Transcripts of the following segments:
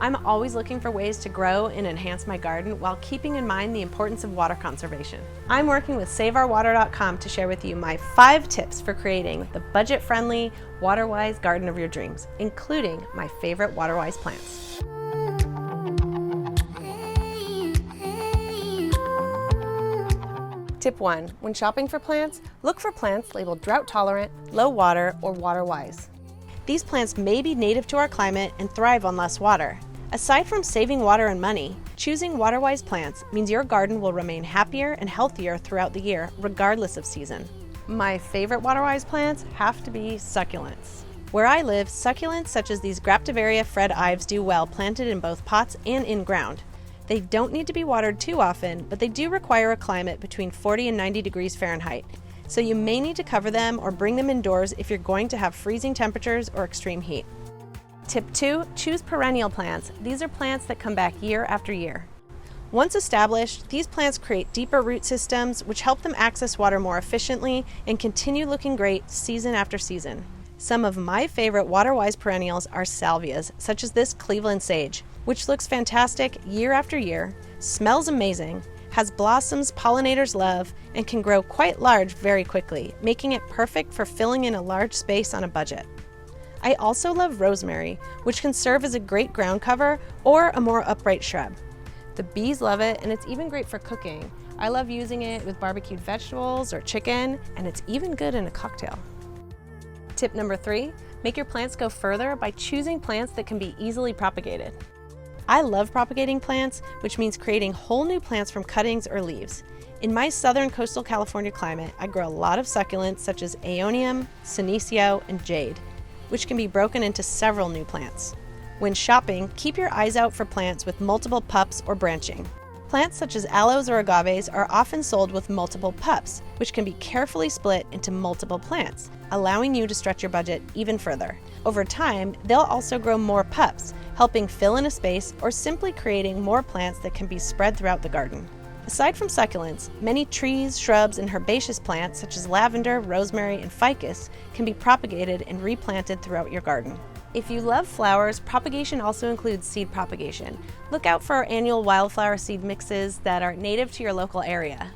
I'm always looking for ways to grow and enhance my garden while keeping in mind the importance of water conservation. I'm working with SaveOurWater.com to share with you my 5 tips for creating the budget-friendly, water-wise garden of your dreams, including my favorite water-wise plants. Tip 1. When shopping for plants, look for plants labeled drought-tolerant, low-water, or water-wise. These plants may be native to our climate and thrive on less water. Aside from saving water and money, choosing water-wise plants means your garden will remain happier and healthier throughout the year, regardless of season. My favorite water-wise plants have to be succulents. Where I live, succulents such as these Graptivaria Fred Ives do well planted in both pots and in ground. They don't need to be watered too often, but they do require a climate between 40 and 90 degrees Fahrenheit. So you may need to cover them or bring them indoors if you're going to have freezing temperatures or extreme heat. Tip 2, choose perennial plants. These are plants that come back year after year. Once established, these plants create deeper root systems which help them access water more efficiently and continue looking great season after season. Some of my favorite water-wise perennials are salvias, such as this Cleveland sage, which looks fantastic year after year, smells amazing, has blossoms pollinators love, and can grow quite large very quickly, making it perfect for filling in a large space on a budget. I also love rosemary, which can serve as a great ground cover or a more upright shrub. The bees love it, and it's even great for cooking. I love using it with barbecued vegetables or chicken, and it's even good in a cocktail. Tip number 3, make your plants go further by choosing plants that can be easily propagated. I love propagating plants, which means creating whole new plants from cuttings or leaves. In my southern coastal California climate, I grow a lot of succulents such as aeonium, senecio, and jade, which can be broken into several new plants. When shopping, keep your eyes out for plants with multiple pups or branching. Plants such as aloes or agaves are often sold with multiple pups, which can be carefully split into multiple plants, allowing you to stretch your budget even further. Over time, they'll also grow more pups, helping fill in a space or simply creating more plants that can be spread throughout the garden. Aside from succulents, many trees, shrubs, and herbaceous plants such as lavender, rosemary, and ficus can be propagated and replanted throughout your garden. If you love flowers, propagation also includes seed propagation. Look out for our annual wildflower seed mixes that are native to your local area.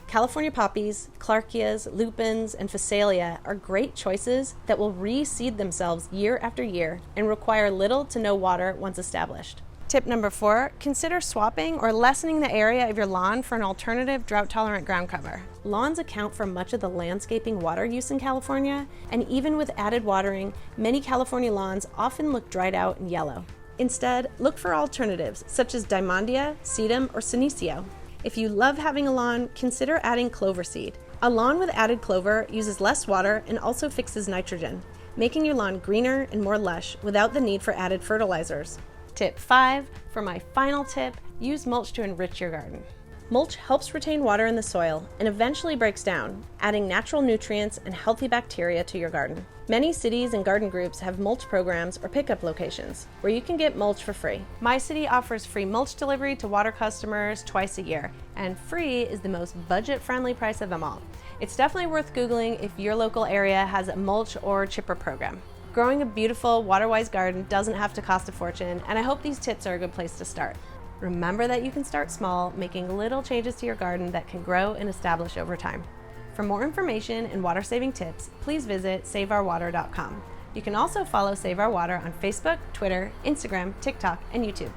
California poppies, clarkias, lupins, and phacelia are great choices that will reseed themselves year after year and require little to no water once established. Tip number 4, consider swapping or lessening the area of your lawn for an alternative drought-tolerant ground cover. Lawns account for much of the landscaping water use in California, and even with added watering, many California lawns often look dried out and yellow. Instead, look for alternatives such as diamondia, sedum, or senecio. If you love having a lawn, consider adding clover seed. A lawn with added clover uses less water and also fixes nitrogen, making your lawn greener and more lush without the need for added fertilizers. Tip 5, for my final tip, use mulch to enrich your garden. Mulch helps retain water in the soil and eventually breaks down, adding natural nutrients and healthy bacteria to your garden. Many cities and garden groups have mulch programs or pickup locations where you can get mulch for free. My city offers free mulch delivery to water customers twice a year, and free is the most budget-friendly price of them all. It's definitely worth Googling if your local area has a mulch or chipper program. Growing a beautiful, water-wise garden doesn't have to cost a fortune, and I hope these tips are a good place to start. Remember that you can start small, making little changes to your garden that can grow and establish over time. For more information and water-saving tips, please visit SaveOurWater.com. You can also follow Save Our Water on Facebook, Twitter, Instagram, TikTok, and YouTube.